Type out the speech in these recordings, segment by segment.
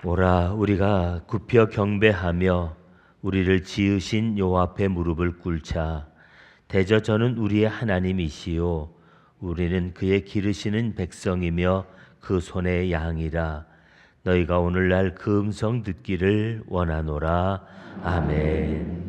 오라 우리가 굽혀 경배하며 우리를 지으신 여호와 앞에 무릎을 꿇자. 대저 저는 우리의 하나님이시요 우리는 그의 기르시는 백성이며 그 손의 양이라. 너희가 오늘날 그 음성 듣기를 원하노라. 아멘.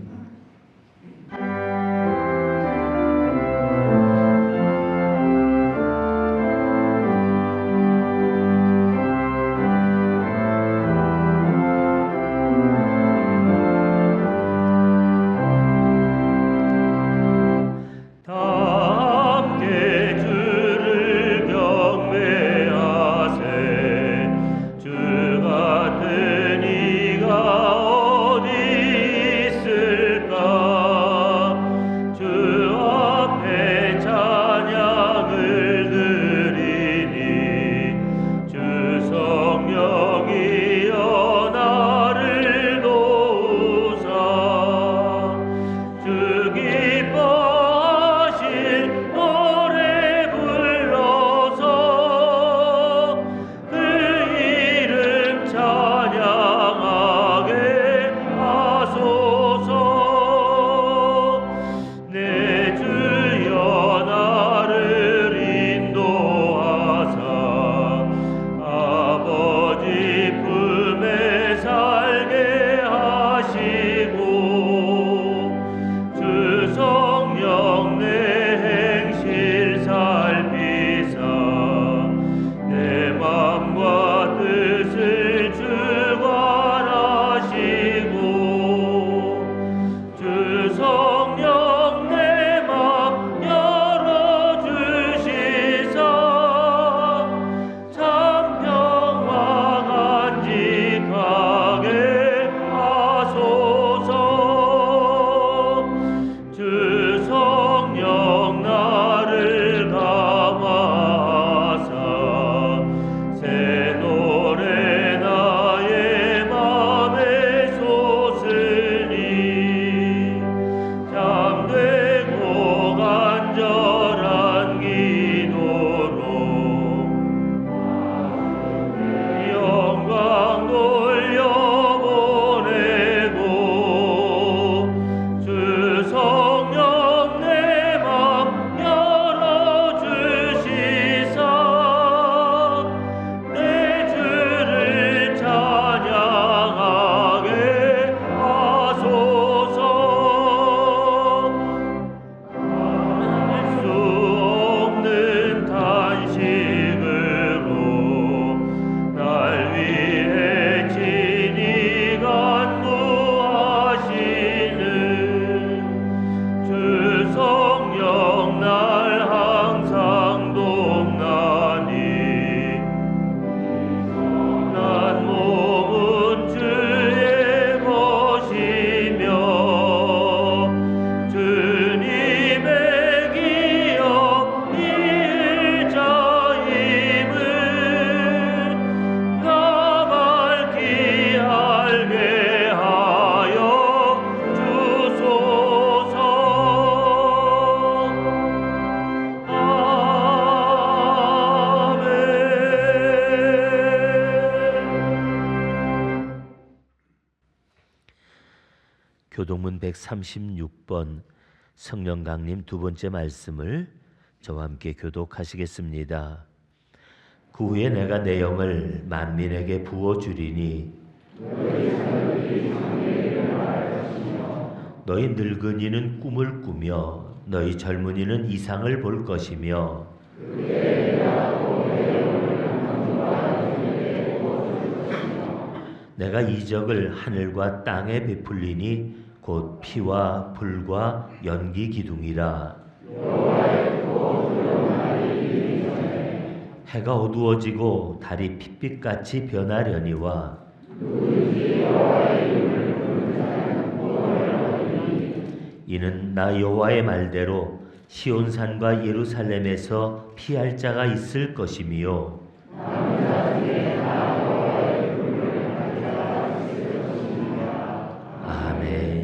교동문 136번 성령강림 두 번째 말씀을 저와 함께 교독하시겠습니다. 그 후에 내가 내 영을 만민에게 부어주리니 너희 늙은이는 꿈을 꾸며 너희 젊은이는 이상을 볼 것이며 내가 이적을 하늘과 땅에 베풀리니 곧 피와 불과 연기 기둥이라. 해가 어두워지고 달이 핏빛같이 변하려니와 이는 나 여호와의 말대로 시온산과 예루살렘에서 피할 자가 있을 것이미요 아멘.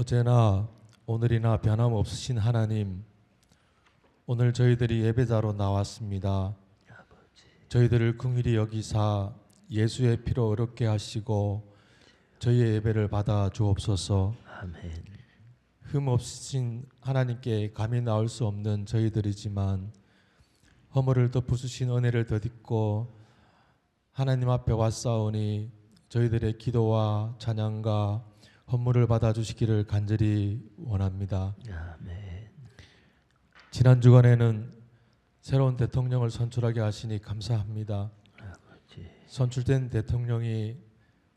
어제나 오늘이나 변함없으신 하나님, 오늘 저희들이 예배자로 나왔습니다. 저희들을 긍휼히 여기사 예수의 피로 의롭게 하시고 저희의 예배를 받아 주옵소서. 아멘. 흠 없으신 하나님께 감히 나올 수 없는 저희들이지만 허물을 덮으신 은혜를 덧입고 하나님 앞에 왔사오니 저희들의 기도와 찬양과 헌물을 받아주시기를 간절히 원합니다. 아멘. 지난 주간에는 새로운 대통령을 선출하게 하시니 감사합니다. 아버지. 선출된 대통령이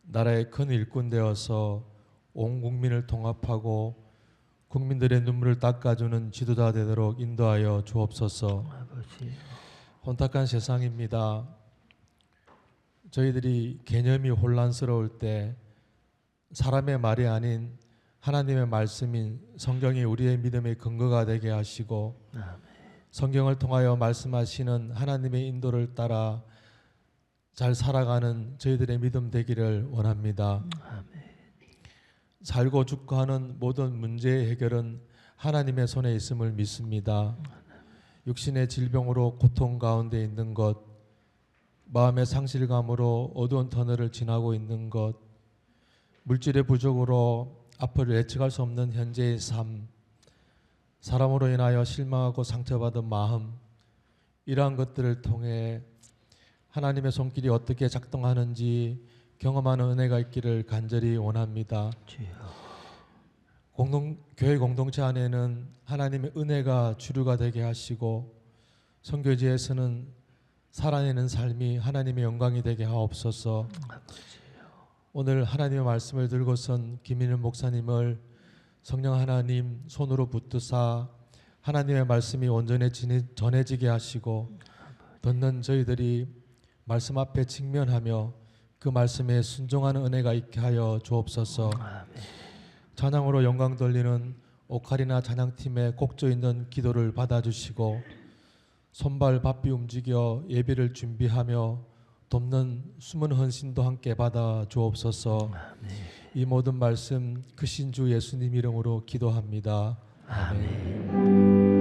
나라의 큰 일꾼 되어서 온 국민을 통합하고 국민들의 눈물을 닦아주는 지도자 되도록 인도하여 주옵소서. 아버지. 혼탁한 세상입니다. 저희들이 개념이 혼란스러울 때 사람의 말이 아닌 하나님의 말씀인 성경이 우리의 믿음의 근거가 되게 하시고 아멘. 성경을 통하여 말씀하시는 하나님의 인도를 따라 잘 살아가는 저희들의 믿음 되기를 원합니다. 아멘. 살고 죽고 하는 모든 문제의 해결은 하나님의 손에 있음을 믿습니다. 육신의 질병으로 고통 가운데 있는 것, 마음의 상실감으로 어두운 터널을 지나고 있는 것, 물질의 부족으로 앞을 예측할 수 없는 현재의 삶, 사람으로 인하여 실망하고 상처받은 마음, 이러한 것들을 통해 하나님의 손길이 어떻게 작동하는지 경험하는 은혜가 있기를 간절히 원합니다. 교회 공동체 안에는 하나님의 은혜가 주류가 되게 하시고 선교지에서는 살아내는 삶이 하나님의 영광이 되게 하옵소서. 오늘 하나님의 말씀을 들고선 김인일 목사님을 성령 하나님 손으로 붙드사 하나님의 말씀이 온전히 전해지게 하시고 듣는 저희들이 말씀 앞에 직면하며 그 말씀에 순종하는 은혜가 있게 하여 주옵소서. 찬양으로 영광 돌리는 오카리나 찬양팀의 곡조 있는 기도를 받아주시고 손발 바삐 움직여 예배를 준비하며 돕는 숨은 헌신도 함께 받아 주옵소서. 이 모든 말씀 크신 주 예수님 이름으로 기도합니다. 아멘.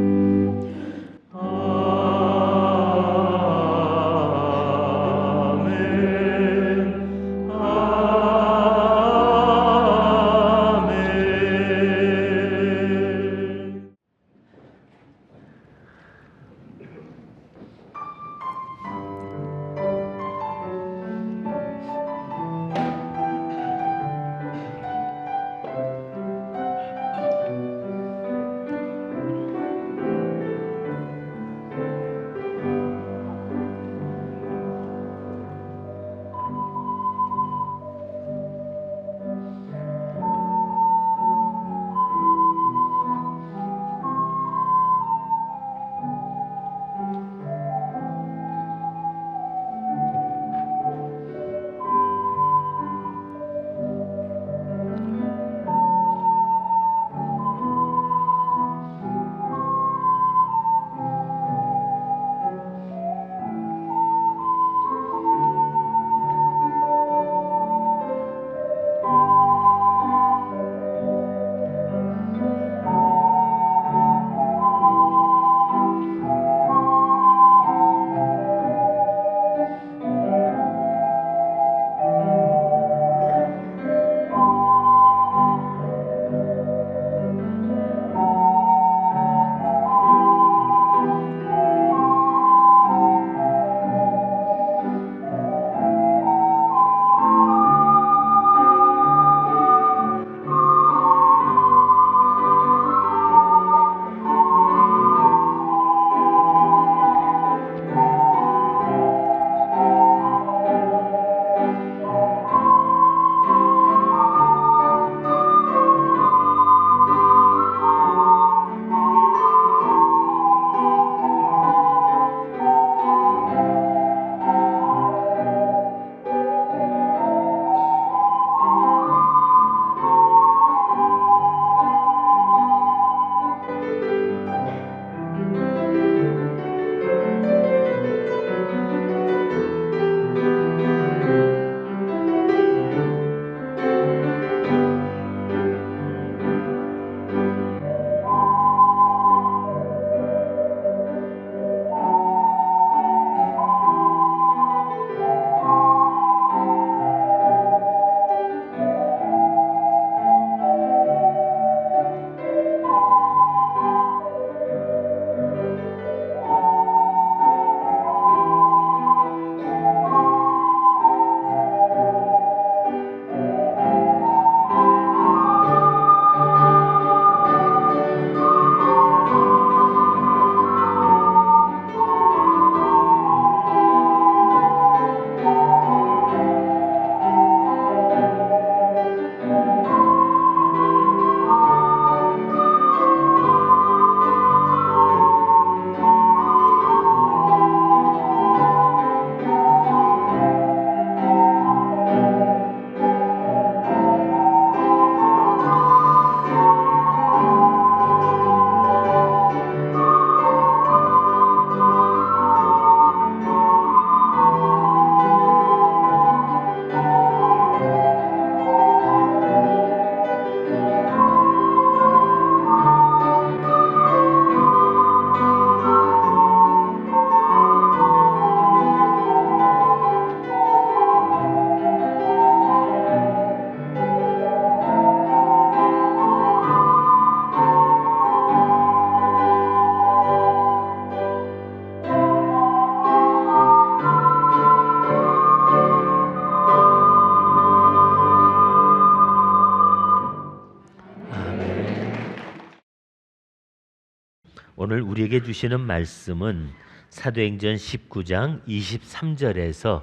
오늘 우리에게 주시는 말씀은 사도행전 19장 23절에서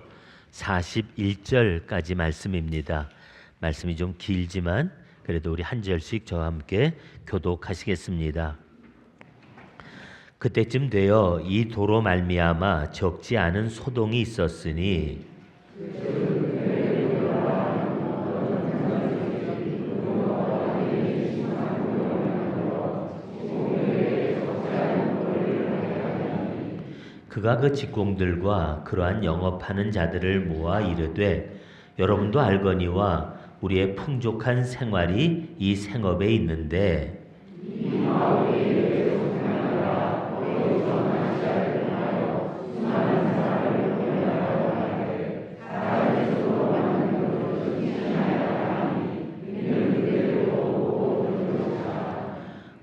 41절까지 말씀입니다. 말씀이 좀 길지만 그래도 우리 한 절씩 저와 함께 교독하시겠습니다. 그때쯤 되어 이 도로 말미암아 적지 않은 소동이 있었으니 그가 그 직공들과 그러한 영업하는 자들을 모아 이르되 여러분도 알거니와 우리의 풍족한 생활이 이 생업에 있는데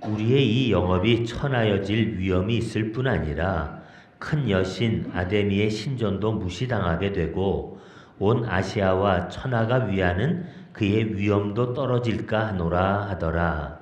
우리의 이 영업이 천하여질 위험이 있을 뿐 아니라 큰 여신 아데미의 신전도 무시당하게 되고 온 아시아와 천하가 위하는 그의 위엄도 떨어질까 하노라 하더라.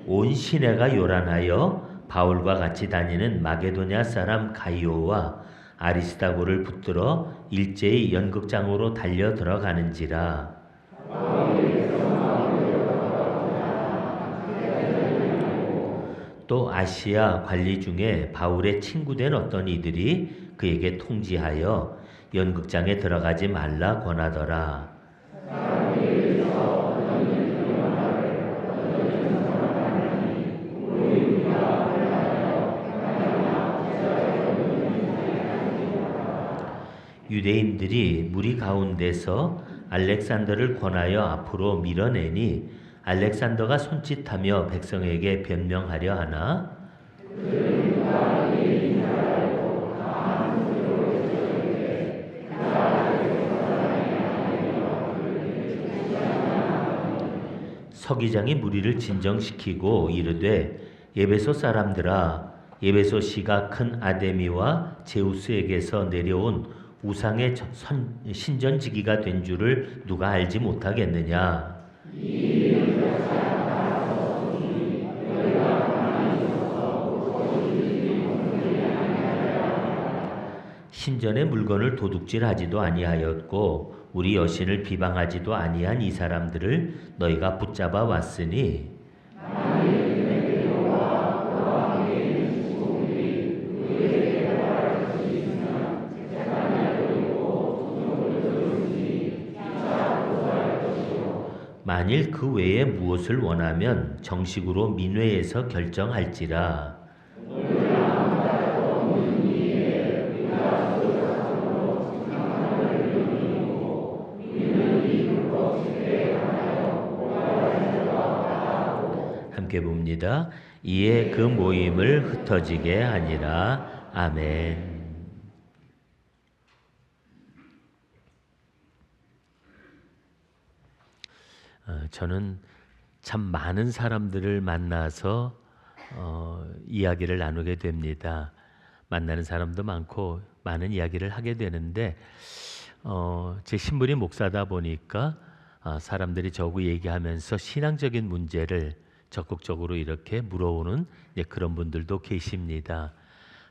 온 시내가 요란하여 바울과 같이 다니는 마게도냐 사람 가이오와 아리스다고를 붙들어 일제히 연극장으로 달려 들어가는지라. 또 아시아 관리 중에 바울의 친구된 어떤 이들이 그에게 통지하여 연극장에 들어가지 말라 권하더라. 유대인들이 무리 가운데서 알렉산더를 권하여 앞으로 밀어내니 알렉산더가 손짓하며 백성에게 변명하려 하나 서기장이 무리를 진정시키고 이르되 에베소 사람들아 에베소시가 큰 아데미와 제우스에게서 내려온 우상의 신전지기가 된 줄을 누가 알지 못하겠느냐. 신전의 물건을 도둑질하지도 아니하였고 우리 여신을 비방하지도 아니한 이 사람들을 너희가 붙잡아 왔으니 만일 그 외에 무엇을 원하면 정식으로 민회에서 결정할지라. 함께 봅니다. 이에 그 모임을 흩어지게 하니라. 아멘. 저는 참 많은 사람들을 만나서 이야기를 나누게 됩니다. 만나는 사람도 많고 많은 이야기를 하게 되는데 제 신분이 목사다 보니까 사람들이 저하고 얘기하면서 신앙적인 문제를 적극적으로 이렇게 물어오는 그런 분들도 계십니다.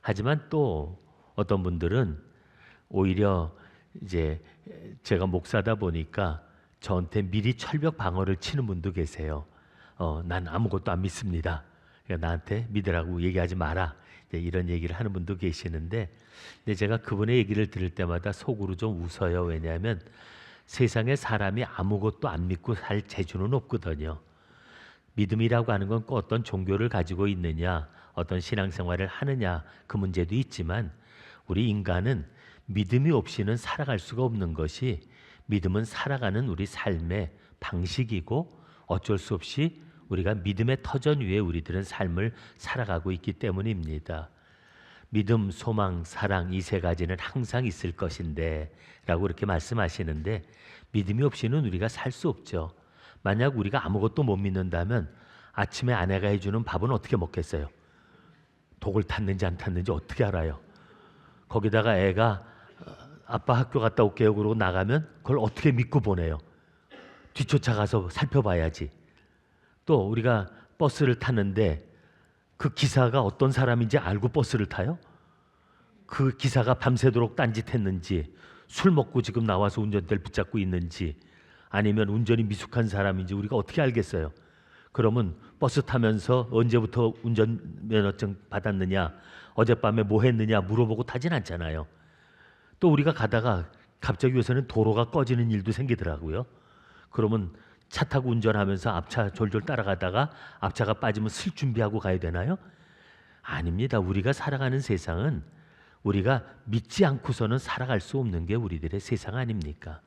하지만 또 어떤 분들은 오히려 이제 제가 목사다 보니까 저한테 미리 철벽 방어를 치는 분도 계세요. 난 아무것도 안 믿습니다. 그러니까 나한테 믿으라고 얘기하지 마라. 이런 얘기를 하는 분도 계시는데 근데 제가 그분의 얘기를 들을 때마다 속으로 좀 웃어요. 왜냐하면 세상에 사람이 아무것도 안 믿고 살 재주는 없거든요. 믿음이라고 하는 건 꼭 어떤 종교를 가지고 있느냐, 어떤 신앙생활을 하느냐 그 문제도 있지만 우리 인간은 믿음이 없이는 살아갈 수가 없는 것이 믿음은 살아가는 우리 삶의 방식이고 어쩔 수 없이 우리가 믿음의 터전 위에 우리들은 삶을 살아가고 있기 때문입니다. 믿음, 소망, 사랑 이 세 가지는 항상 있을 것인데 라고 이렇게 말씀하시는데 믿음이 없이는 우리가 살 수 없죠. 만약 우리가 아무것도 못 믿는다면 아침에 아내가 해주는 밥은 어떻게 먹겠어요? 독을 탔는지 안 탔는지 어떻게 알아요? 거기다가 애가 아빠 학교 갔다 올게요 그러고 나가면 그걸 어떻게 믿고 보내요? 뒤쫓아가서 살펴봐야지. 또 우리가 버스를 타는데 그 기사가 어떤 사람인지 알고 버스를 타요? 그 기사가 밤새도록 딴짓했는지, 술 먹고 지금 나와서 운전대를 붙잡고 있는지, 아니면 운전이 미숙한 사람인지 우리가 어떻게 알겠어요? 그러면 버스 타면서 언제부터 운전면허증 받았느냐, 어젯밤에 뭐 했느냐 물어보고 타진 않잖아요. 또 우리가 가다가 갑자기 요새는 도로가 꺼지는 일도 생기더라고요. 그러면 차 타고 운전하면서 앞차 졸졸 따라가다가 앞차가 빠지면 슬 준비하고 가야 되나요? 아닙니다. 우리가 살아가는 세상은 우리가 믿지 않고서는 살아갈 수 없는 게 우리들의 세상 아닙니까?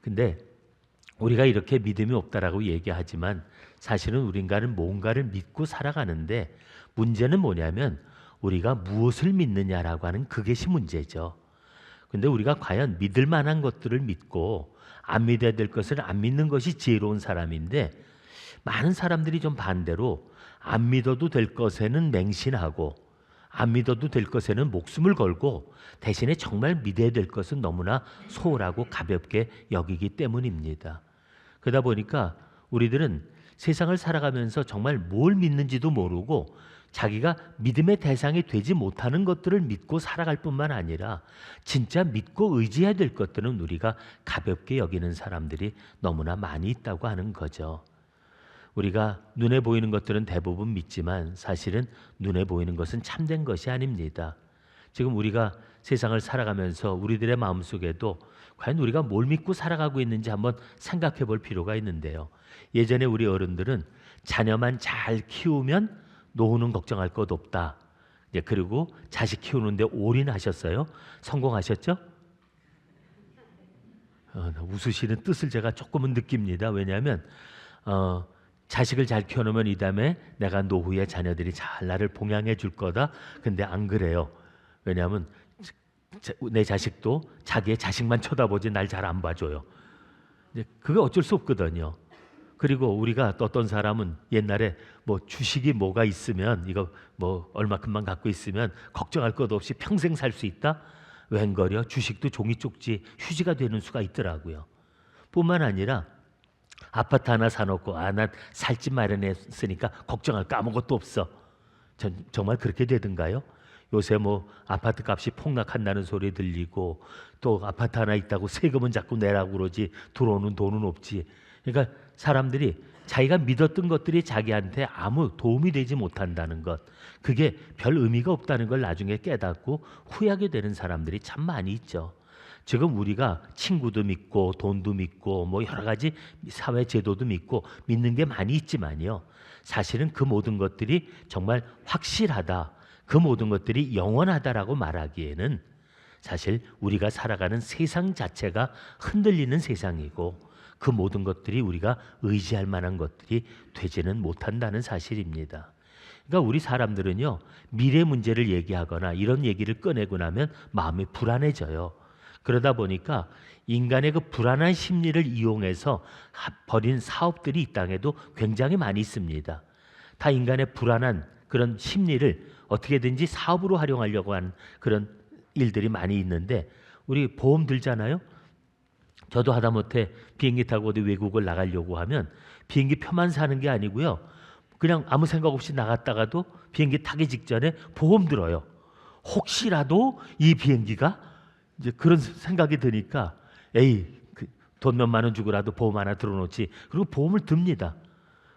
근데 우리가 이렇게 믿음이 없다라고 얘기하지만 사실은 우리는 뭔가를 믿고 살아가는데, 문제는 뭐냐면 우리가 무엇을 믿느냐라고 하는 그것이 문제죠. 근데 우리가 과연 믿을 만한 것들을 믿고 안 믿어야 될 것을 안 믿는 것이 지혜로운 사람인데, 많은 사람들이 좀 반대로 안 믿어도 될 것에는 맹신하고 안 믿어도 될 것에는 목숨을 걸고 대신에 정말 믿어야 될 것은 너무나 소홀하고 가볍게 여기기 때문입니다. 그러다 보니까 우리들은 세상을 살아가면서 정말 뭘 믿는지도 모르고 자기가 믿음의 대상이 되지 못하는 것들을 믿고 살아갈 뿐만 아니라 진짜 믿고 의지해야 될 것들은 우리가 가볍게 여기는 사람들이 너무나 많이 있다고 하는 거죠. 우리가 눈에 보이는 것들은 대부분 믿지만 사실은 눈에 보이는 것은 참된 것이 아닙니다. 지금 우리가 세상을 살아가면서 우리들의 마음속에도 과연 우리가 뭘 믿고 살아가고 있는지 한번 생각해 볼 필요가 있는데요. 예전에 우리 어른들은 자녀만 잘 키우면 노후는 걱정할 것 없다. 그리고 자식 키우는데 올인하셨어요. 성공하셨죠? 웃으시는 뜻을 제가 조금은 느낍니다. 왜냐하면 자식을 잘 키워놓으면 이 다음에 내가 노후에 자녀들이 잘 나를 봉양해 줄 거다. 근데 안 그래요. 왜냐하면 내 자식도 자기의 자식만 쳐다보지 날 잘 안 봐줘요. 그게 어쩔 수 없거든요. 그리고 우리가 또 어떤 사람은 옛날에 뭐 주식이 뭐가 있으면 이거 뭐 얼마큼만 갖고 있으면 걱정할 것 없이 평생 살 수 있다? 웬걸요? 주식도 종이 쪽지 휴지가 되는 수가 있더라고요. 뿐만 아니라 아파트 하나 사놓고 난 살 집 마련했으니까 걱정할 거 아무것도 없어. 정말 그렇게 되던가요? 요새 뭐 아파트 값이 폭락한다는 소리 들리고 또 아파트 하나 있다고 세금은 자꾸 내라고 그러지 들어오는 돈은 없지. 그러니까 사람들이 자기가 믿었던 것들이 자기한테 아무 도움이 되지 못한다는 것, 그게 별 의미가 없다는 걸 나중에 깨닫고 후회하게 되는 사람들이 참 많이 있죠. 지금 우리가 친구도 믿고 돈도 믿고 뭐 여러 가지 사회 제도도 믿고 믿는 게 많이 있지만요, 사실은 그 모든 것들이 정말 확실하다, 그 모든 것들이 영원하다라고 말하기에는 사실 우리가 살아가는 세상 자체가 흔들리는 세상이고 그 모든 것들이 우리가 의지할 만한 것들이 되지는 못한다는 사실입니다. 그러니까 우리 사람들은요, 미래 문제를 얘기하거나 이런 얘기를 꺼내고 나면 마음이 불안해져요. 그러다 보니까 인간의 그 불안한 심리를 이용해서 벌인 사업들이 이 땅에도 굉장히 많이 있습니다. 다 인간의 불안한 그런 심리를 어떻게든지 사업으로 활용하려고 하는 그런 일들이 많이 있는데, 우리 보험 들잖아요. 저도 하다못해 비행기 타고 어디 외국을 나가려고 하면 비행기 표만 사는 게 아니고요, 그냥 아무 생각 없이 나갔다가도 비행기 타기 직전에 보험 들어요. 혹시라도 이 비행기가 이제 그런 생각이 드니까 돈 몇만 원 주고라도 보험 하나 들어놓지. 그리고 보험을 듭니다.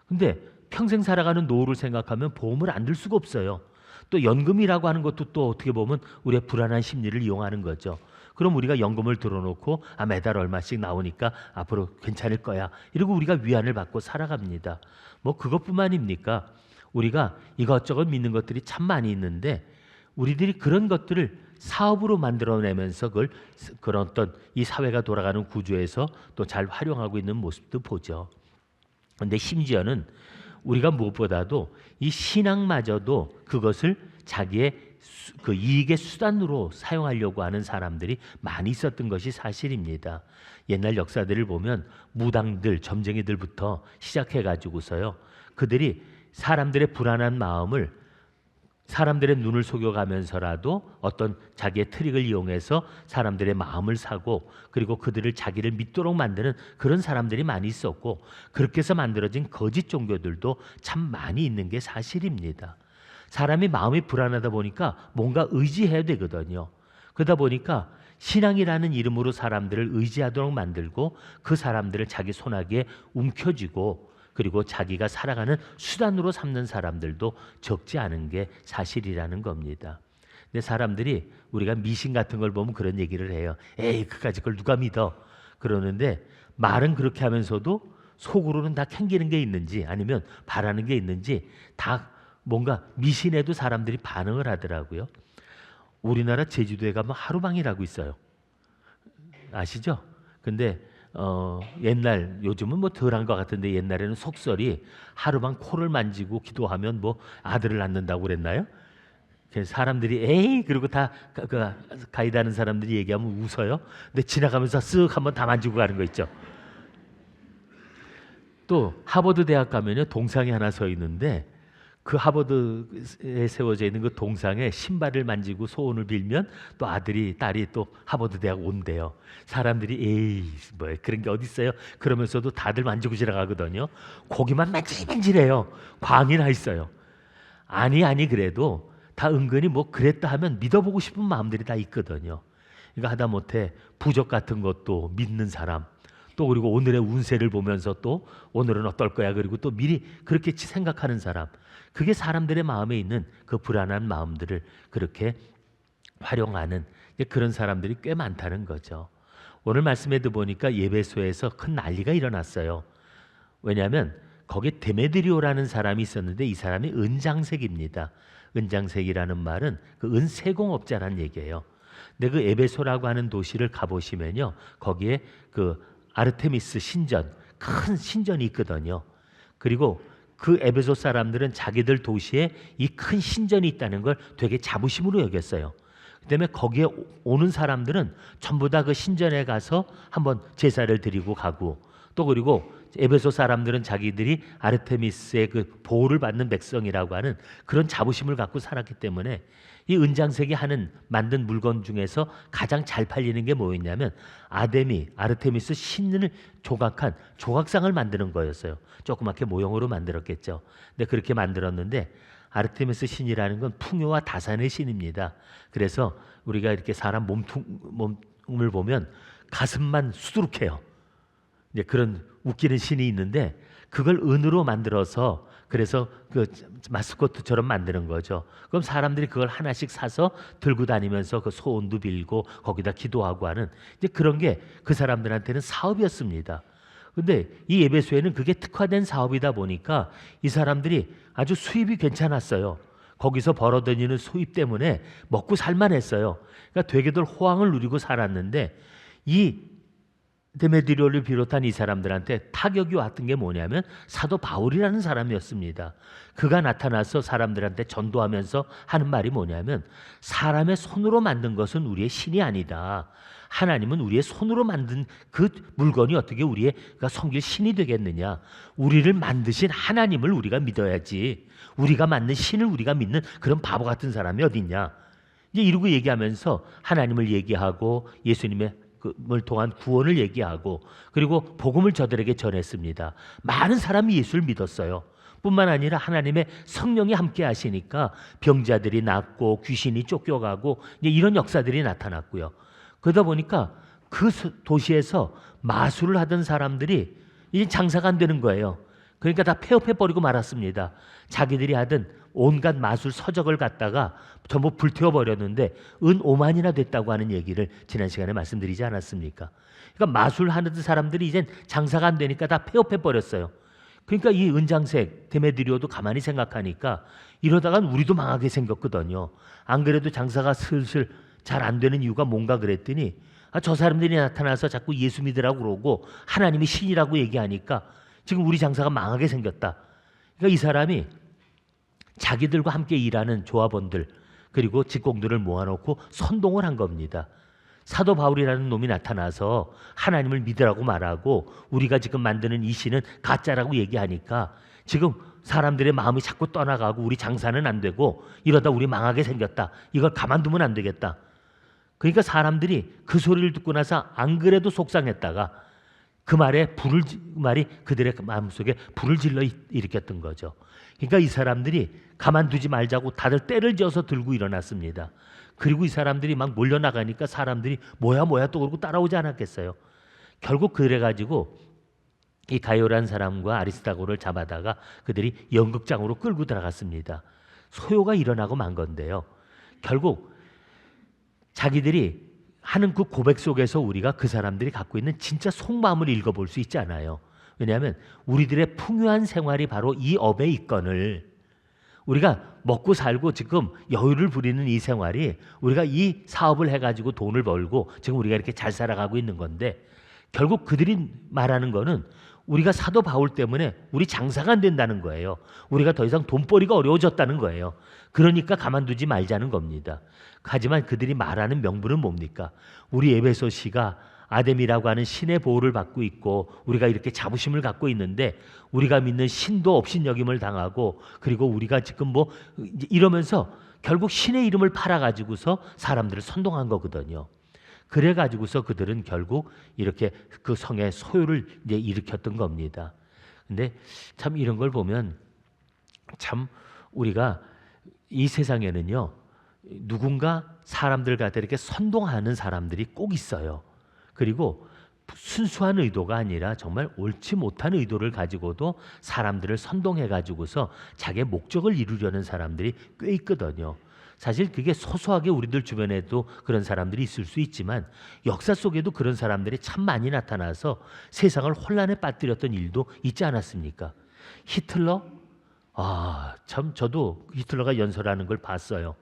근데 평생 살아가는 노후를 생각하면 보험을 안 들 수가 없어요. 또 연금이라고 하는 것도 또 어떻게 보면 우리의 불안한 심리를 이용하는 거죠. 그럼 우리가 연금을 들어놓고 매달 얼마씩 나오니까 앞으로 괜찮을 거야, 이러고 우리가 위안을 받고 살아갑니다. 뭐 그것뿐만입니까? 우리가 이것저것 믿는 것들이 참 많이 있는데 우리들이 그런 것들을 사업으로 만들어내면서 그런 어떤 이 사회가 돌아가는 구조에서 또 잘 활용하고 있는 모습도 보죠. 그런데 심지어는 우리가 무엇보다도 이 신앙마저도 그것을 자기의 그 이익의 수단으로 사용하려고 하는 사람들이 많이 있었던 것이 사실입니다. 옛날 역사들을 보면 무당들, 점쟁이들부터 시작해가지고서요, 그들이 사람들의 불안한 마음을 사람들의 눈을 속여가면서라도 어떤 자기의 트릭을 이용해서 사람들의 마음을 사고 그리고 그들을 자기를 믿도록 만드는 그런 사람들이 많이 있었고 그렇게 해서 만들어진 거짓 종교들도 참 많이 있는 게 사실입니다. 사람이 마음이 불안하다 보니까 뭔가 의지해야 되거든요. 그러다 보니까 신앙이라는 이름으로 사람들을 의지하도록 만들고 그 사람들을 자기 손아귀에 움켜쥐고 그리고 자기가 살아가는 수단으로 삼는 사람들도 적지 않은 게 사실이라는 겁니다. 근데 사람들이 우리가 미신 같은 걸 보면 그런 얘기를 해요. 에이, 그까짓 걸 누가 믿어? 그러는데 말은 그렇게 하면서도 속으로는 다 캥기는 게 있는지 아니면 바라는 게 있는지 다 뭔가 미신에도 사람들이 반응을 하더라고요. 우리나라 제주도에 가면 하루방이라고 있어요. 아시죠? 근데 옛날 요즘은 뭐 덜한 것 같은데 옛날에는 속설이 하루방 코를 만지고 기도하면 뭐 아들을 낳는다고 그랬나요? 그래서 사람들이 에이 그리고 다 가이드 하는 사람들이 얘기하면 웃어요. 근데 지나가면서 쓱 한번 다 만지고 가는 거 있죠. 또 하버드 대학 가면요 동상이 하나 서 있는데 그 하버드에 세워져 있는 그 동상에 신발을 만지고 소원을 빌면 또 아들이 딸이 또 하버드 대학 온대요. 사람들이 에이 뭐 그런 게 어디 있어요? 그러면서도 다들 만지고 지나가거든요. 거기만 만질만질해요. 광이 나 있어요. 아니 그래도 다 은근히 뭐 그랬다 하면 믿어보고 싶은 마음들이 다 있거든요. 그러니까 하다못해 부적 같은 것도 믿는 사람 또 그리고 오늘의 운세를 보면서 또 오늘은 어떨 거야 그리고 또 미리 그렇게 생각하는 사람 그게 사람들의 마음에 있는 그 불안한 마음들을 그렇게 활용하는 그런 사람들이 꽤 많다는 거죠. 오늘 말씀에도 보니까 예배소에서 큰 난리가 일어났어요. 왜냐하면 거기에 데메드리오라는 사람이 있었는데 이 사람이 은장색입니다. 은장색이라는 말은 그 은세공업자라는 얘기예요. 근데 그 에베소라고 하는 도시를 가보시면요 거기에 그 아르테미스 신전 큰 신전이 있거든요. 그리고 그 에베소 사람들은 자기들 도시에 이 큰 신전이 있다는 걸 되게 자부심으로 여겼어요. 그다음에 거기에 오는 사람들은 전부 다 그 신전에 가서 한번 제사를 드리고 가고 또 그리고 에베소 사람들은 자기들이 아르테미스의 그 보호를 받는 백성이라고 하는 그런 자부심을 갖고 살았기 때문에 이 은장색이 만든 물건 중에서 가장 잘 팔리는 게 뭐였냐면 아르테미스 신을 조각한 조각상을 만드는 거였어요. 조그맣게 모형으로 만들었겠죠. 근데 그렇게 만들었는데 아르테미스 신이라는 건 풍요와 다산의 신입니다. 그래서 우리가 이렇게 사람 몸을 보면 가슴만 수두룩해요. 이제 그런 웃기는 신이 있는데 그걸 은으로 만들어서 그래서 그 마스코트처럼 만드는 거죠. 그럼 사람들이 그걸 하나씩 사서 들고 다니면서 그 소원도 빌고 거기다 기도하고 하는 이제 그런 게 그 사람들한테는 사업이었습니다. 근데 이 에베소에는 그게 특화된 사업이다 보니까 이 사람들이 아주 수입이 괜찮았어요. 거기서 벌어들이는 수입 때문에 먹고 살만했어요. 그러니까 되게들 호황을 누리고 살았는데 이 데메드리오를 비롯한 이 사람들한테 타격이 왔던 게 뭐냐면 사도 바울이라는 사람이었습니다. 그가 나타나서 사람들한테 전도하면서 하는 말이 뭐냐면 사람의 손으로 만든 것은 우리의 신이 아니다. 하나님은 우리의 손으로 만든 그 물건이 어떻게 우리가 섬길 신이 되겠느냐. 우리를 만드신 하나님을 우리가 믿어야지. 우리가 만든 신을 우리가 믿는 그런 바보 같은 사람이 어디 있냐. 이제 이러고 얘기하면서 하나님을 얘기하고 예수님의 을 통한 구원을 얘기하고 그리고 복음을 저들에게 전했습니다. 많은 사람이 예수를 믿었어요. 뿐만 아니라 하나님의 성령이 함께 하시니까 병자들이 낫고 귀신이 쫓겨가고 이제 이런 역사들이 나타났고요. 그러다 보니까 그 도시에서 마술을 하던 사람들이 이제 장사가 안 되는 거예요. 그러니까 다 폐업해버리고 말았습니다. 자기들이 하던 온갖 마술 서적을 갖다가 전부 불태워버렸는데 은 5만이나 됐다고 하는 얘기를 지난 시간에 말씀드리지 않았습니까? 그러니까 마술하는 사람들이 이젠 장사가 안 되니까 다 폐업해버렸어요. 그러니까 이 은장색 데메드리오도 가만히 생각하니까 이러다간 우리도 망하게 생겼거든요. 안 그래도 장사가 슬슬 잘 안 되는 이유가 뭔가 그랬더니 저 사람들이 나타나서 자꾸 예수 믿으라고 그러고 하나님이 신이라고 얘기하니까 지금 우리 장사가 망하게 생겼다. 그러니까 이 사람이 자기들과 함께 일하는 조합원들 그리고 직공들을 모아놓고 선동을 한 겁니다. 사도 바울이라는 놈이 나타나서 하나님을 믿으라고 말하고 우리가 지금 만드는 이 신은 가짜라고 얘기하니까 지금 사람들의 마음이 자꾸 떠나가고 우리 장사는 안 되고 이러다 우리 망하게 생겼다. 이걸 가만두면 안 되겠다. 그러니까 사람들이 그 소리를 듣고 나서 안 그래도 속상했다가 그 말이 그들의 마음속에 불을 질러 일으켰던 거죠. 그러니까 이 사람들이 가만두지 말자고 다들 때를 지어서 들고 일어났습니다. 그리고 이 사람들이 막 몰려나가니까 사람들이 뭐야 또 그러고 따라오지 않았겠어요. 결국 그래가지고 이 가요란 사람과 아리스타고를 잡아다가 그들이 연극장으로 끌고 들어갔습니다. 소요가 일어나고 만 건데요. 결국 자기들이 하는 그 고백 속에서 우리가 그 사람들이 갖고 있는 진짜 속마음을 읽어볼 수 있지 않아요. 왜냐하면 우리들의 풍요한 생활이 바로 이 업에 있건을 우리가 먹고 살고 지금 여유를 부리는 이 생활이 우리가 이 사업을 해가지고 돈을 벌고 지금 우리가 이렇게 잘 살아가고 있는 건데 결국 그들이 말하는 거는 우리가 사도 바울 때문에 우리 장사가 안 된다는 거예요. 우리가 더 이상 돈벌이가 어려워졌다는 거예요. 그러니까 가만두지 말자는 겁니다. 하지만 그들이 말하는 명분은 뭡니까? 우리 에베소시가 아뎀이라고 하는 신의 보호를 받고 있고 우리가 이렇게 자부심을 갖고 있는데 우리가 믿는 신도 업신여김을 당하고 그리고 우리가 지금 뭐 이러면서 결국 신의 이름을 팔아가지고서 사람들을 선동한 거거든요. 그래가지고서 그들은 결국 이렇게 그 성의 소요를 이제 일으켰던 겁니다. 근데 참 이런 걸 보면 참 우리가 이 세상에는요 누군가 사람들 갖다 이렇게 선동하는 사람들이 꼭 있어요. 그리고 순수한 의도가 아니라 정말 옳지 못한 의도를 가지고도 사람들을 선동해 가지고서 자기의 목적을 이루려는 사람들이 꽤 있거든요. 사실 그게 소소하게 우리들 주변에도 그런 사람들이 있을 수 있지만 역사 속에도 그런 사람들이 참 많이 나타나서 세상을 혼란에 빠뜨렸던 일도 있지 않았습니까? 히틀러? 참 저도 히틀러가 연설하는 걸 봤어요.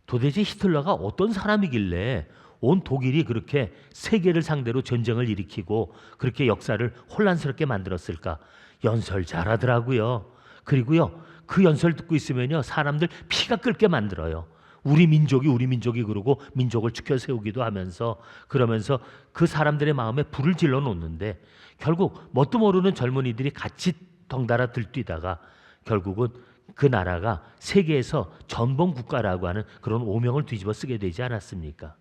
도대체 히틀러가 어떤 사람이길래 온 독일이 그렇게 세계를 상대로 전쟁을 일으키고 그렇게 역사를 혼란스럽게 만들었을까? 연설 잘하더라고요. 그리고요 그 연설 듣고 있으면요 사람들 피가 끓게 만들어요. 우리 민족이 그러고 민족을 지켜 세우기도 하면서 그러면서 그 사람들의 마음에 불을 질러 놓는데 결국 뭣도 모르는 젊은이들이 같이 덩달아 들뛰다가 결국은 그 나라가 세계에서 전범 국가라고 하는 그런 오명을 뒤집어 쓰게 되지 않았습니까?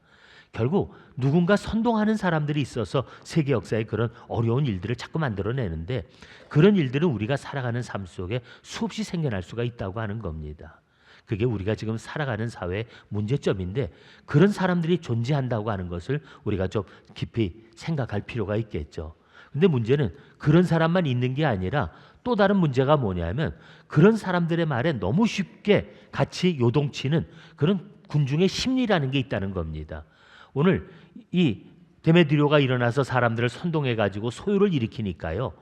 결국 누군가 선동하는 사람들이 있어서 세계 역사에 그런 어려운 일들을 자꾸 만들어내는데 그런 일들은 우리가 살아가는 삶 속에 수없이 생겨날 수가 있다고 하는 겁니다. 그게 우리가 지금 살아가는 사회의 문제점인데 그런 사람들이 존재한다고 하는 것을 우리가 좀 깊이 생각할 필요가 있겠죠. 근데 문제는 그런 사람만 있는 게 아니라 또 다른 문제가 뭐냐면 그런 사람들의 말에 너무 쉽게 같이 요동치는 그런 군중의 심리라는 게 있다는 겁니다. 오늘 이 데메드리오가 일어나서 사람들을 선동해 가지고 소요를 일으키니까요.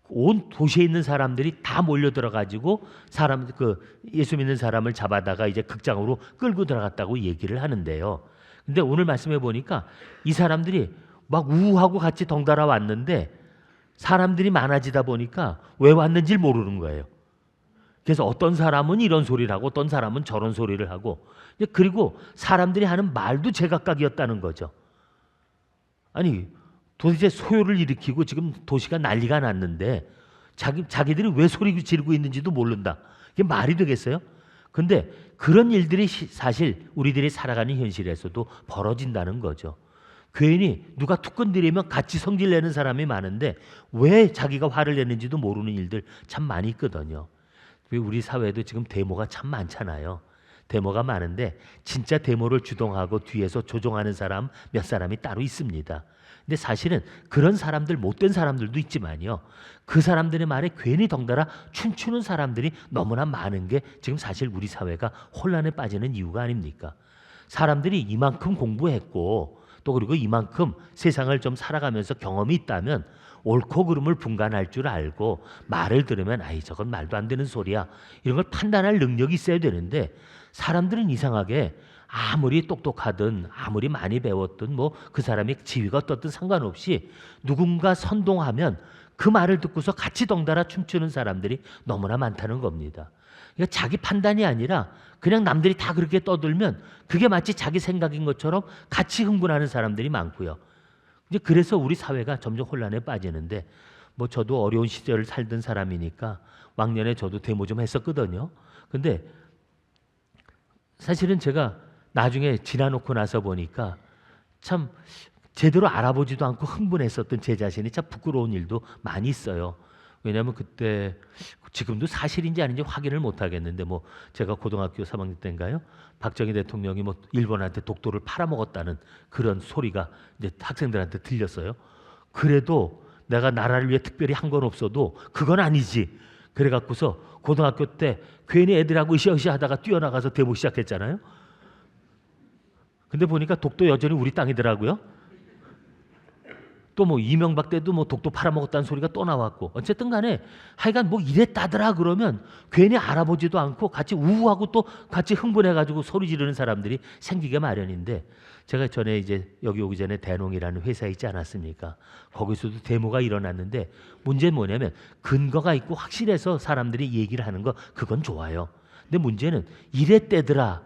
온 도시에 있는 사람들이 다 몰려들어 가지고 예수 믿는 사람을 잡아다가 이제 극장으로 끌고 들어갔다고 얘기를 하는데요. 근데 오늘 말씀해 보니까 이 사람들이 막 우우하고 같이 덩달아 왔는데 사람들이 많아지다 보니까 왜 왔는지 모르는 거예요. 그래서 어떤 사람은 이런 소리를 하고 어떤 사람은 저런 소리를 하고 그리고 사람들이 하는 말도 제각각이었다는 거죠. 아니 도대체 소요를 일으키고 지금 도시가 난리가 났는데 자기들이 왜 소리 지르고 있는지도 모른다. 이게 말이 되겠어요? 근데 그런 일들이 사실 우리들이 살아가는 현실에서도 벌어진다는 거죠. 괜히 누가 툭 건드리면 같이 성질내는 사람이 많은데 왜 자기가 화를 내는지도 모르는 일들 참 많이 있거든요. 우리 사회도 지금 데모가 참 많잖아요. 데모가 많은데 진짜 데모를 주동하고 뒤에서 조종하는 사람 몇 사람이 따로 있습니다. 근데 사실은 그런 사람들 못된 사람들도 있지만요. 그 사람들의 말에 괜히 덩달아 춤추는 사람들이 너무나 많은 게 지금 사실 우리 사회가 혼란에 빠지는 이유가 아닙니까? 사람들이 이만큼 공부했고 또 그리고 이만큼 세상을 좀 살아가면서 경험이 있다면 옳고 그름을 분간할 줄 알고 말을 들으면 저건 말도 안 되는 소리야 이런 걸 판단할 능력이 있어야 되는데 사람들은 이상하게 아무리 똑똑하든 아무리 많이 배웠든 뭐 그 사람이 지위가 어떻든 상관없이 누군가 선동하면 그 말을 듣고서 같이 덩달아 춤추는 사람들이 너무나 많다는 겁니다. 그러니까 자기 판단이 아니라 그냥 남들이 다 그렇게 떠들면 그게 마치 자기 생각인 것처럼 같이 흥분하는 사람들이 많고요. 이제 그래서 우리 사회가 점점 혼란에 빠지는데 뭐 저도 어려운 시절을 살던 사람이니까 왕년에 저도 데모 좀 했었거든요. 근데 사실은 제가 나중에 지나놓고 나서 보니까 참 제대로 알아보지도 않고 흥분했었던 제 자신이 참 부끄러운 일도 많이 있어요. 왜냐하면 그때 지금도 사실인지 아닌지 확인을 못 하겠는데 뭐 제가 고등학교 3학년 때인가요? 박정희 대통령이 뭐 일본한테 독도를 팔아먹었다는 그런 소리가 이제 학생들한테 들렸어요. 그래도 내가 나라를 위해 특별히 한 건 없어도 그건 아니지. 그래갖고서 고등학교 때 괜히 애들하고 으쌰으쌰 하다가 뛰어나가서 데모 시작했잖아요. 근데 보니까 독도 여전히 우리 땅이더라고요. 또 뭐 이명박 때도 뭐 독도 팔아먹었다는 소리가 또 나왔고 어쨌든 간에 하여간 뭐 이랬다더라 그러면 괜히 알아보지도 않고 같이 우우하고 또 같이 흥분해가지고 소리 지르는 사람들이 생기게 마련인데 제가 전에 이제 여기 오기 전에 대농이라는 회사 있지 않았습니까? 거기서도 데모가 일어났는데 문제는 뭐냐면 근거가 있고 확실해서 사람들이 얘기를 하는 거 그건 좋아요. 근데 문제는 이랬대더라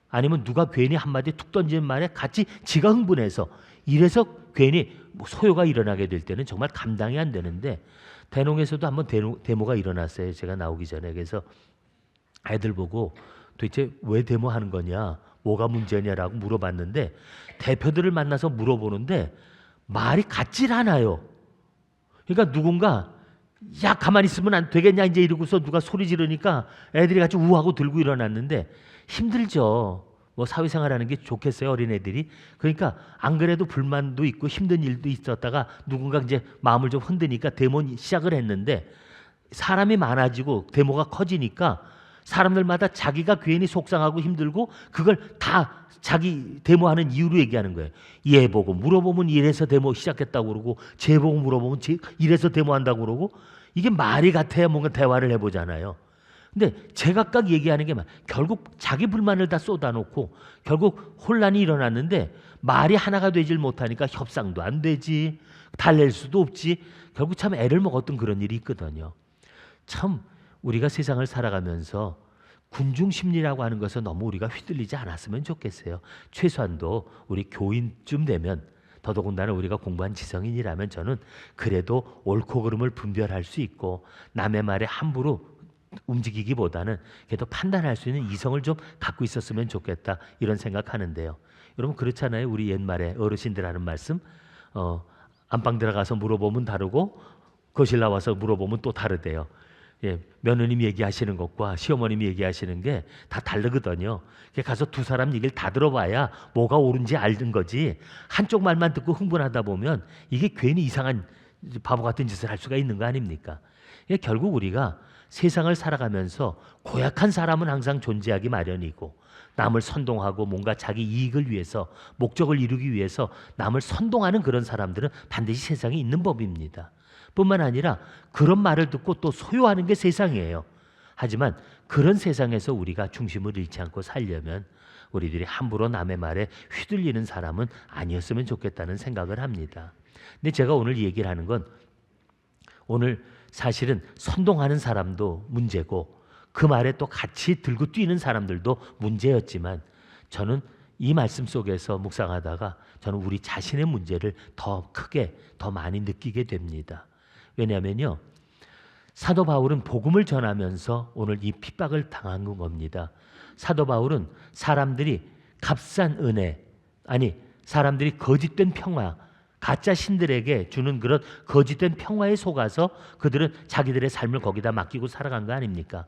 아니면 누가 괜히 한마디 툭 던지는 말에 같이 지가 흥분해서 이래서 괜히 뭐 소요가 일어나게 될 때는 정말 감당이 안 되는데 대농에서도 한번 데모가 일어났어요. 제가 나오기 전에. 그래서 애들 보고 도대체 왜 데모하는 거냐 뭐가 문제냐라고 물어봤는데 대표들을 만나서 물어보는데 말이 같질 않아요. 그러니까 누군가 야 가만히 있으면 안 되겠냐 이제 이러고서 누가 소리 지르니까 애들이 같이 우하고 들고 일어났는데 힘들죠. 뭐 사회생활하는 게 좋겠어요 어린애들이. 그러니까 안 그래도 불만도 있고 힘든 일도 있었다가 누군가 이제 마음을 좀 흔드니까 데모 시작을 했는데 사람이 많아지고 데모가 커지니까 사람들마다 자기가 괜히 속상하고 힘들고 그걸 다 자기 데모하는 이유로 얘기하는 거예요. 얘 보고 물어보면 이래서 데모 시작했다고 그러고 쟤 보고 물어보면 이래서 데모한다고 그러고 이게 말이 같아야 뭔가 대화를 해보잖아요. 근데 제각각 얘기하는 게 결국 자기 불만을 다 쏟아놓고 결국 혼란이 일어났는데 말이 하나가 되질 못하니까 협상도 안 되지 달랠 수도 없지 결국 참 애를 먹었던 그런 일이 있거든요. 참 우리가 세상을 살아가면서 군중 심리라고 하는 것은 너무 우리가 휘둘리지 않았으면 좋겠어요. 최소한도 우리 교인쯤 되면 더더군다나 우리가 공부한 지성인이라면 저는 그래도 옳고 그름을 분별할 수 있고 남의 말에 함부로 움직이기보다는 그래도 판단할 수 있는 이성을 좀 갖고 있었으면 좋겠다 이런 생각하는데요. 여러분 그렇잖아요. 우리 옛말에 어르신들 하는 말씀 안방 들어가서 물어보면 다르고 거실 나와서 물어보면 또 다르대요. 예, 며느님 얘기하시는 것과 시어머님이 얘기하시는 게 다 다르거든요. 가서 두 사람 얘기를 다 들어봐야 뭐가 옳은지 알는 거지 한쪽 말만 듣고 흥분하다 보면 이게 괜히 이상한 바보 같은 짓을 할 수가 있는 거 아닙니까? 결국 우리가 세상을 살아가면서 고약한 사람은 항상 존재하기 마련이고 남을 선동하고 뭔가 자기 이익을 위해서 목적을 이루기 위해서 남을 선동하는 그런 사람들은 반드시 세상에 있는 법입니다. 뿐만 아니라 그런 말을 듣고 또 소유하는 게 세상이에요. 하지만 그런 세상에서 우리가 중심을 잃지 않고 살려면 우리들이 함부로 남의 말에 휘둘리는 사람은 아니었으면 좋겠다는 생각을 합니다. 근데 제가 오늘 얘기를 하는 건 오늘 사실은 선동하는 사람도 문제고 그 말에 또 같이 들고 뛰는 사람들도 문제였지만 저는 이 말씀 속에서 묵상하다가 저는 우리 자신의 문제를 더 크게 더 많이 느끼게 됩니다. 왜냐하면요 사도 바울은 복음을 전하면서 오늘 이 핍박을 당한 겁니다. 사도 바울은 사람들이 값싼 은혜 사람들이 거짓된 평화 가짜 신들에게 주는 그런 거짓된 평화에 속아서 그들은 자기들의 삶을 거기다 맡기고 살아간 거 아닙니까?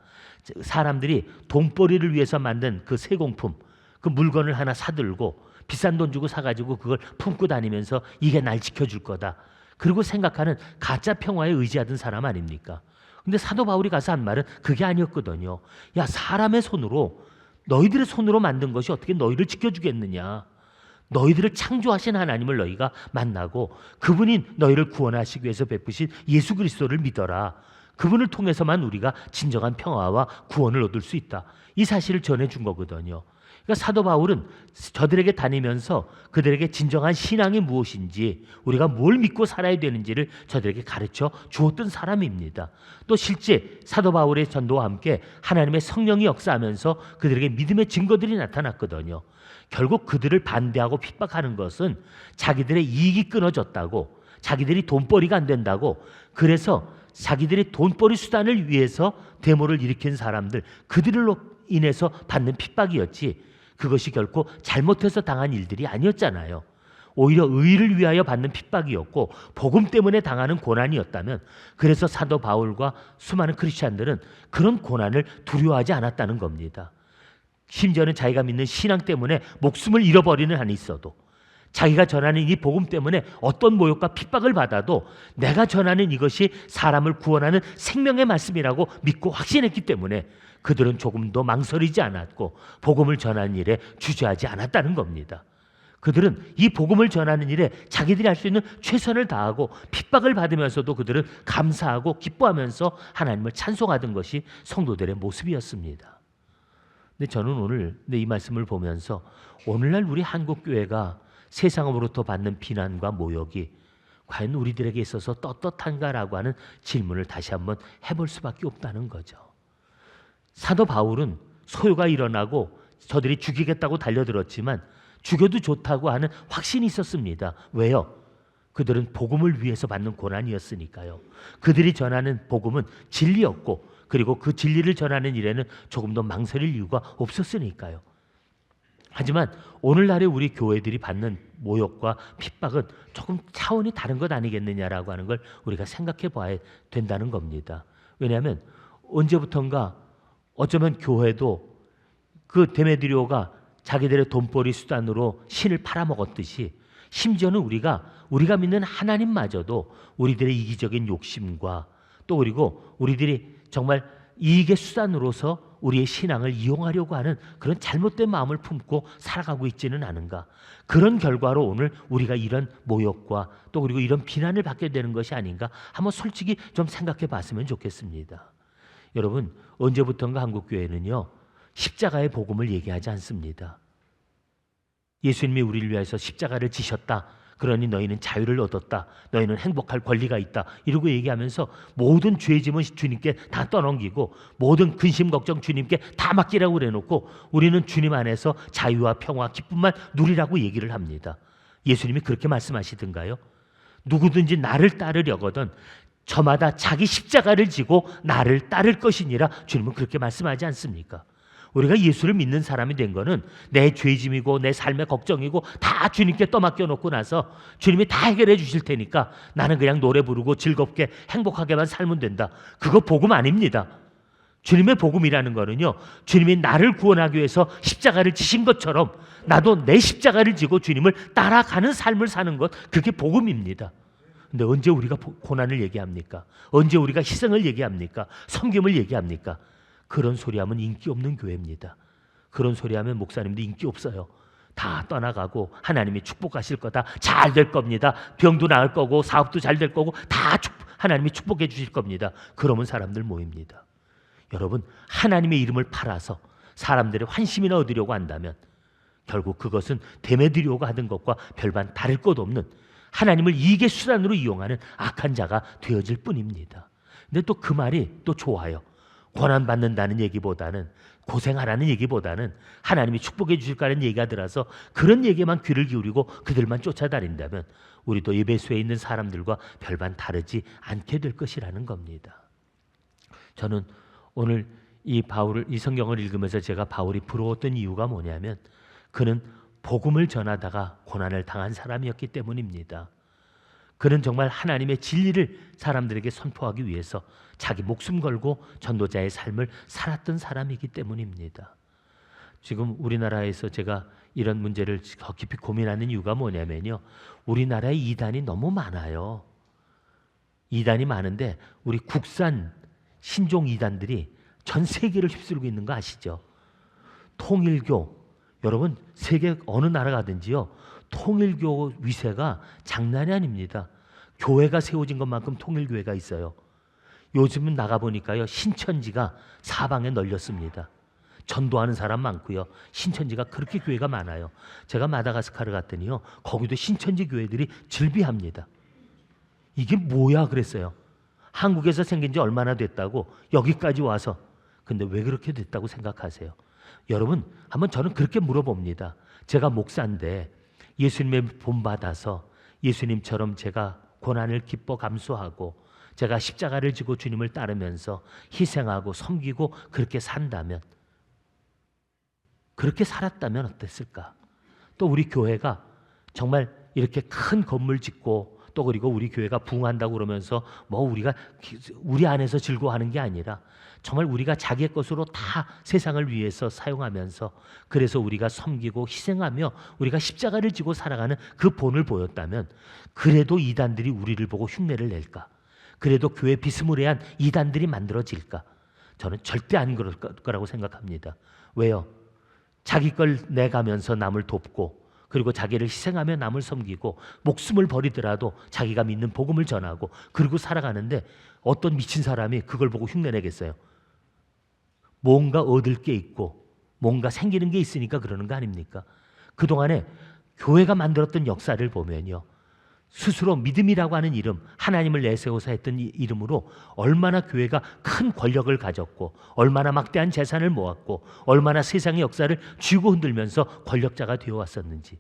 사람들이 돈벌이를 위해서 만든 그 세공품 그 물건을 하나 사들고 비싼 돈 주고 사가지고 그걸 품고 다니면서 이게 날 지켜줄 거다. 그리고 생각하는 가짜 평화에 의지하던 사람 아닙니까? 근데 사도 바울이 가서 한 말은 그게 아니었거든요. 야 사람의 손으로 너희들의 손으로 만든 것이 어떻게 너희를 지켜주겠느냐. 너희들을 창조하신 하나님을 너희가 만나고 그분이 너희를 구원하시기 위해서 베푸신 예수 그리스도를 믿어라. 그분을 통해서만 우리가 진정한 평화와 구원을 얻을 수 있다. 이 사실을 전해준 거거든요. 그러니까 사도 바울은 저들에게 다니면서 그들에게 진정한 신앙이 무엇인지 우리가 뭘 믿고 살아야 되는지를 저들에게 가르쳐 주었던 사람입니다. 또 실제 사도 바울의 전도와 함께 하나님의 성령이 역사하면서 그들에게 믿음의 증거들이 나타났거든요. 결국 그들을 반대하고 핍박하는 것은 자기들의 이익이 끊어졌다고 자기들이 돈벌이가 안 된다고, 그래서 자기들이 돈벌이 수단을 위해서 데모를 일으킨 사람들, 그들로 인해서 받는 핍박이었지 그것이 결코 잘못해서 당한 일들이 아니었잖아요. 오히려 의를 위하여 받는 핍박이었고 복음 때문에 당하는 고난이었다면, 그래서 사도 바울과 수많은 크리스찬들은 그런 고난을 두려워하지 않았다는 겁니다. 심지어는 자기가 믿는 신앙 때문에 목숨을 잃어버리는 한이 있어도, 자기가 전하는 이 복음 때문에 어떤 모욕과 핍박을 받아도 내가 전하는 이것이 사람을 구원하는 생명의 말씀이라고 믿고 확신했기 때문에 그들은 조금도 망설이지 않았고 복음을 전하는 일에 주저하지 않았다는 겁니다. 그들은 이 복음을 전하는 일에 자기들이 할 수 있는 최선을 다하고 핍박을 받으면서도 그들은 감사하고 기뻐하면서 하나님을 찬송하던 것이 성도들의 모습이었습니다. 근데 저는 오늘 이 말씀을 보면서 오늘날 우리 한국교회가 세상으로부터 받는 비난과 모욕이 과연 우리들에게 있어서 떳떳한가라고 하는 질문을 다시 한번 해볼 수밖에 없다는 거죠. 사도 바울은 소요가 일어나고 저들이 죽이겠다고 달려들었지만 죽여도 좋다고 하는 확신이 있었습니다. 왜요? 그들은 복음을 위해서 받는 고난이었으니까요. 그들이 전하는 복음은 진리였고, 그리고 그 진리를 전하는 일에는 조금도 망설일 이유가 없었으니까요. 하지만 오늘날의 우리 교회들이 받는 모욕과 핍박은 조금 차원이 다른 것 아니겠느냐라고 하는 걸 우리가 생각해 봐야 된다는 겁니다. 왜냐하면 언제부턴가 어쩌면 교회도 그 데메드리오가 자기들의 돈벌이 수단으로 신을 팔아먹었듯이, 심지어는 우리가 믿는 하나님마저도 우리들의 이기적인 욕심과 또 그리고 우리들이 정말 이익의 수단으로서 우리의 신앙을 이용하려고 하는 그런 잘못된 마음을 품고 살아가고 있지는 않은가. 그런 결과로 오늘 우리가 이런 모욕과 또 그리고 이런 비난을 받게 되는 것이 아닌가, 한번 솔직히 좀 생각해 봤으면 좋겠습니다. 여러분, 언제부턴가 한국교회는요 십자가의 복음을 얘기하지 않습니다. 예수님이 우리를 위해서 십자가를 지셨다, 그러니 너희는 자유를 얻었다, 너희는 행복할 권리가 있다, 이러고 얘기하면서 모든 죄 짐은 주님께 다 떠넘기고 모든 근심 걱정 주님께 다 맡기라고 그래놓고 우리는 주님 안에서 자유와 평화 기쁨만 누리라고 얘기를 합니다. 예수님이 그렇게 말씀하시던가요? 누구든지 나를 따르려거든 저마다 자기 십자가를 지고 나를 따를 것이니라, 주님은 그렇게 말씀하지 않습니까? 우리가 예수를 믿는 사람이 된 거는 내 죄짐이고 내 삶의 걱정이고 다 주님께 떠맡겨 놓고 나서 주님이 다 해결해 주실 테니까 나는 그냥 노래 부르고 즐겁게 행복하게만 살면 된다. 그거 복음 아닙니다. 주님의 복음이라는 거는요, 주님이 나를 구원하기 위해서 십자가를 지신 것처럼 나도 내 십자가를 지고 주님을 따라가는 삶을 사는 것, 그게 복음입니다. 근데 언제 우리가 고난을 얘기합니까? 언제 우리가 희생을 얘기합니까? 섬김을 얘기합니까? 그런 소리하면 인기 없는 교회입니다. 그런 소리하면 목사님도 인기 없어요. 다 떠나가고 하나님이 축복하실 거다, 잘 될 겁니다, 병도 나을 거고 사업도 잘 될 거고 다 하나님이 축복해 주실 겁니다. 그러면 사람들 모입니다. 여러분, 하나님의 이름을 팔아서 사람들의 환심이나 얻으려고 한다면 결국 그것은 데메드리오가 하던 것과 별반 다를 것 없는 하나님을 이익의 수단으로 이용하는 악한 자가 되어질 뿐입니다. 근데 또 그 말이 또 좋아요. 고난받는다는 얘기보다는, 고생하라는 얘기보다는 하나님이 축복해 주실 거라는 얘기가 들어서 그런 얘기에만 귀를 기울이고 그들만 쫓아다닌다면 우리도 에베소에 있는 사람들과 별반 다르지 않게 될 것이라는 겁니다. 저는 오늘 이 성경을 읽으면서 제가 바울이 부러웠던 이유가 뭐냐면, 그는 복음을 전하다가 고난을 당한 사람이었기 때문입니다. 그는 정말 하나님의 진리를 사람들에게 선포하기 위해서 자기 목숨 걸고 전도자의 삶을 살았던 사람이기 때문입니다. 지금 우리나라에서 제가 이런 문제를 더 깊이 고민하는 이유가 뭐냐면요, 우리나라에 이단이 너무 많아요. 이단이 많은데 우리 국산 신종 이단들이 전 세계를 휩쓸고 있는 거 아시죠? 통일교, 여러분 세계 어느 나라 가든지요, 통일교 위세가 장난이 아닙니다. 교회가 세워진 것만큼 통일교회가 있어요. 요즘은 나가보니까요, 신천지가 사방에 널렸습니다. 전도하는 사람 많고요, 신천지가 그렇게 교회가 많아요. 제가 마다가스카르 갔더니요, 거기도 신천지 교회들이 즐비합니다. 이게 뭐야 그랬어요. 한국에서 생긴 지 얼마나 됐다고 여기까지 와서. 근데 왜 그렇게 됐다고 생각하세요? 여러분, 한번 저는 그렇게 물어봅니다. 제가 목사인데 예수님의 본받아서 예수님처럼 제가 고난을 기뻐 감수하고 제가 십자가를 지고 주님을 따르면서 희생하고 섬기고 그렇게 산다면, 그렇게 살았다면 어땠을까? 또 우리 교회가 정말 이렇게 큰 건물 짓고 또 그리고 우리 교회가 부흥한다고 그러면서 뭐 우리가 우리 안에서 즐거워하는 게 아니라 정말 우리가 자기의 것으로 다 세상을 위해서 사용하면서 그래서 우리가 섬기고 희생하며 우리가 십자가를 지고 살아가는 그 본을 보였다면 그래도 이단들이 우리를 보고 흉내를 낼까? 그래도 교회 비스무리한 이단들이 만들어질까? 저는 절대 안 그럴 거라고 생각합니다. 왜요? 자기 걸 내가면서 남을 돕고 그리고 자기를 희생하며 남을 섬기고 목숨을 버리더라도 자기가 믿는 복음을 전하고 그리고 살아가는데 어떤 미친 사람이 그걸 보고 흉내내겠어요? 뭔가 얻을 게 있고 뭔가 생기는 게 있으니까 그러는 거 아닙니까? 그동안에 교회가 만들었던 역사를 보면요, 스스로 믿음이라고 하는 이름, 하나님을 내세워서 했던 이 이름으로 얼마나 교회가 큰 권력을 가졌고 얼마나 막대한 재산을 모았고 얼마나 세상의 역사를 쥐고 흔들면서 권력자가 되어왔었는지,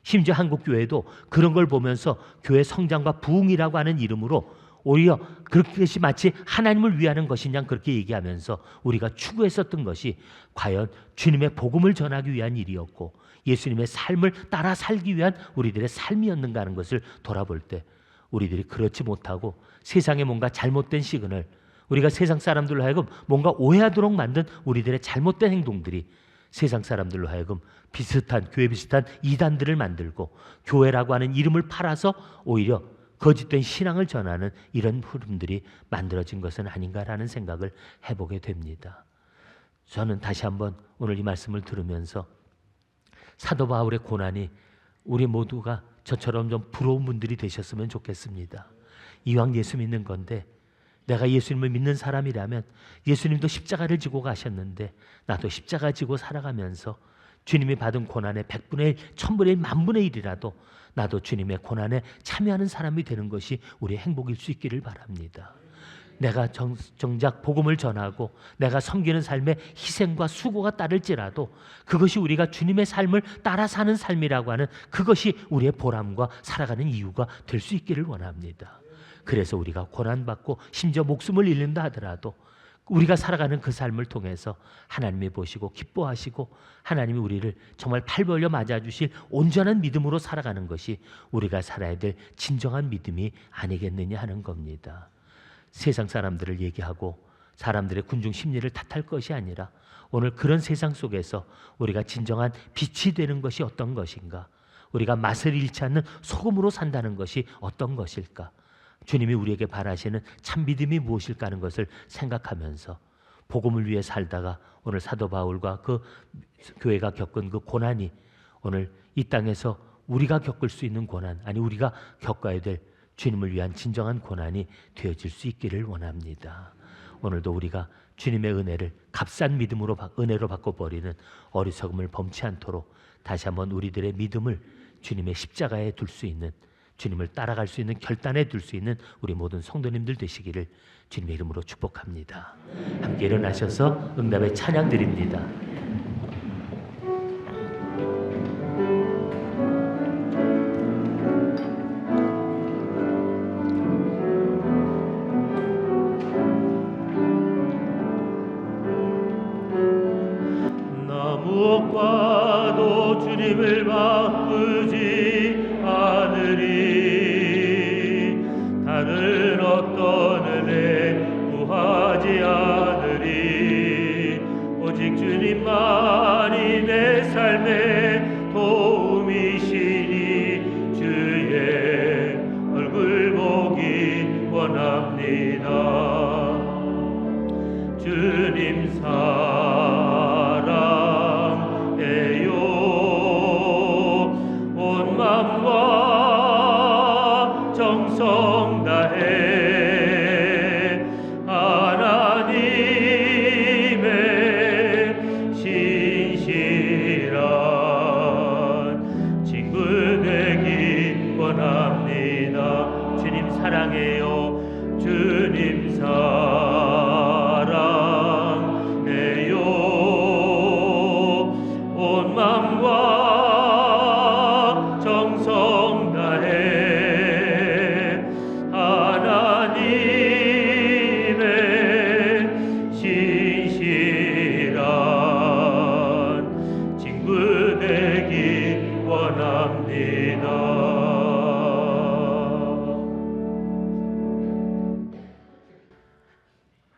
심지어 한국교회도 그런 걸 보면서 교회 성장과 부흥이라고 하는 이름으로 오히려 그것이 마치 하나님을 위하는 것이냐 그렇게 얘기하면서 우리가 추구했었던 것이 과연 주님의 복음을 전하기 위한 일이었고 예수님의 삶을 따라 살기 위한 우리들의 삶이었는가 하는 것을 돌아볼 때 우리들이 그렇지 못하고 세상에 뭔가 잘못된 시그널, 우리가 세상 사람들로 하여금 뭔가 오해하도록 만든 우리들의 잘못된 행동들이 세상 사람들로 하여금 비슷한 교회 비슷한 이단들을 만들고 교회라고 하는 이름을 팔아서 오히려 거짓된 신앙을 전하는 이런 흐름들이 만들어진 것은 아닌가라는 생각을 해보게 됩니다. 저는 다시 한번 오늘 이 말씀을 들으면서 사도 바울의 고난이 우리 모두가 저처럼 좀 부러운 분들이 되셨으면 좋겠습니다. 이왕 예수 믿는 건데 내가 예수님을 믿는 사람이라면 예수님도 십자가를 지고 가셨는데 나도 십자가 지고 살아가면서 주님이 받은 고난의 100분의 1, 1000분의 1, 만분의 1이라도 나도 주님의 고난에 참여하는 사람이 되는 것이 우리의 행복일 수 있기를 바랍니다. 내가 정작 복음을 전하고 내가 섬기는 삶에 희생과 수고가 따를지라도 그것이 우리가 주님의 삶을 따라 사는 삶이라고 하는 그것이 우리의 보람과 살아가는 이유가 될 수 있기를 원합니다. 그래서 우리가 고난받고 심지어 목숨을 잃는다 하더라도 우리가 살아가는 그 삶을 통해서 하나님이 보시고 기뻐하시고 하나님이 우리를 정말 팔 벌려 맞아주실 온전한 믿음으로 살아가는 것이 우리가 살아야 될 진정한 믿음이 아니겠느냐 하는 겁니다. 세상 사람들을 얘기하고 사람들의 군중 심리를 탓할 것이 아니라 오늘 그런 세상 속에서 우리가 진정한 빛이 되는 것이 어떤 것인가, 우리가 맛을 잃지 않는 소금으로 산다는 것이 어떤 것일까, 주님이 우리에게 바라시는 참 믿음이 무엇일까 하는 것을 생각하면서 복음을 위해 살다가 오늘 사도 바울과 그 교회가 겪은 그 고난이 오늘 이 땅에서 우리가 겪을 수 있는 고난, 아니 우리가 겪어야 될 주님을 위한 진정한 고난이 되어질 수 있기를 원합니다. 오늘도 우리가 주님의 은혜를 값싼 믿음으로 은혜로 바꿔버리는 어리석음을 범치 않도록 다시 한번 우리들의 믿음을 주님의 십자가에 둘 수 있는, 주님을 따라갈 수 있는 결단에 둘 수 있는 우리 모든 성도님들 되시기를 주님의 이름으로 축복합니다. 함께 일어나셔서 응답의 찬양 드립니다. 무엇과도 주님을 바꾸지 않으리. 다른 어떤 은혜 구하지 않으리. 오직 주님만이 내 삶의 도움이시니 주의 얼굴 보기 원합니다. 주님 정성 다해 하나님의 신실한 친구 되기 원합니다. 주님 사랑해요. 주님 사랑해요. 온 마음과 정성 다해 친구 되기 원합니다.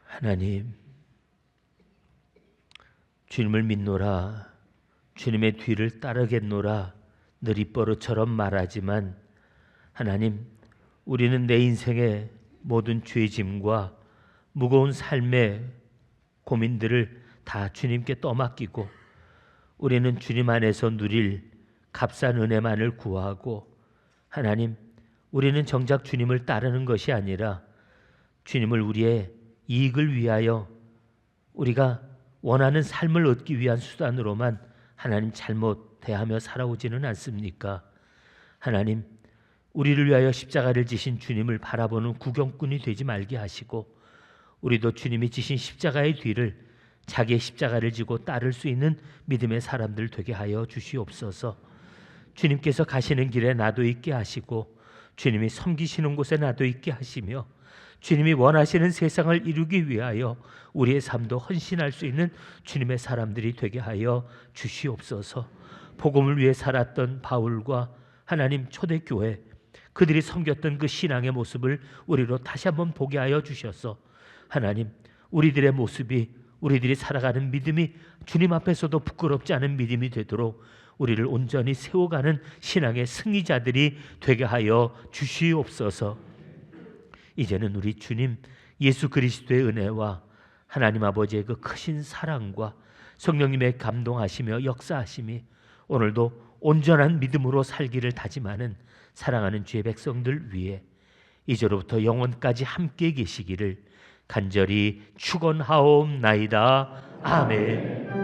하나님, 주님을 믿노라, 주님의 뒤를 따르겠노라 늘 입버릇처럼 말하지만 하나님, 우리는 내 인생의 모든 죄짐과 무거운 삶의 고민들을 다 주님께 떠맡기고 우리는 주님 안에서 누릴 값싼 은혜만을 구하고 하나님, 우리는 정작 주님을 따르는 것이 아니라 주님을 우리의 이익을 위하여 우리가 원하는 삶을 얻기 위한 수단으로만 하나님 잘못 대하며 살아오지는 않습니까? 하나님, 우리를 위하여 십자가를 지신 주님을 바라보는 구경꾼이 되지 말게 하시고 우리도 주님이 지신 십자가의 뒤를 자기의 십자가를 지고 따를 수 있는 믿음의 사람들 되게 하여 주시옵소서. 주님께서 가시는 길에 나도 있게 하시고 주님이 섬기시는 곳에 나도 있게 하시며 주님이 원하시는 세상을 이루기 위하여 우리의 삶도 헌신할 수 있는 주님의 사람들이 되게 하여 주시옵소서. 복음을 위해 살았던 바울과 하나님 초대교회, 그들이 섬겼던 그 신앙의 모습을 우리로 다시 한번 보게 하여 주셔서 하나님, 우리들의 모습이, 우리들이 살아가는 믿음이 주님 앞에서도 부끄럽지 않은 믿음이 되도록 우리를 온전히 세워가는 신앙의 승리자들이 되게 하여 주시옵소서. 이제는 우리 주님 예수 그리스도의 은혜와 하나님 아버지의 그 크신 사랑과 성령님의 감동하시며 역사하심이 오늘도 온전한 믿음으로 살기를 다짐하는 사랑하는 주의 백성들 위해 이제로부터 영원까지 함께 계시기를 간절히 축원하옵나이다. 아멘.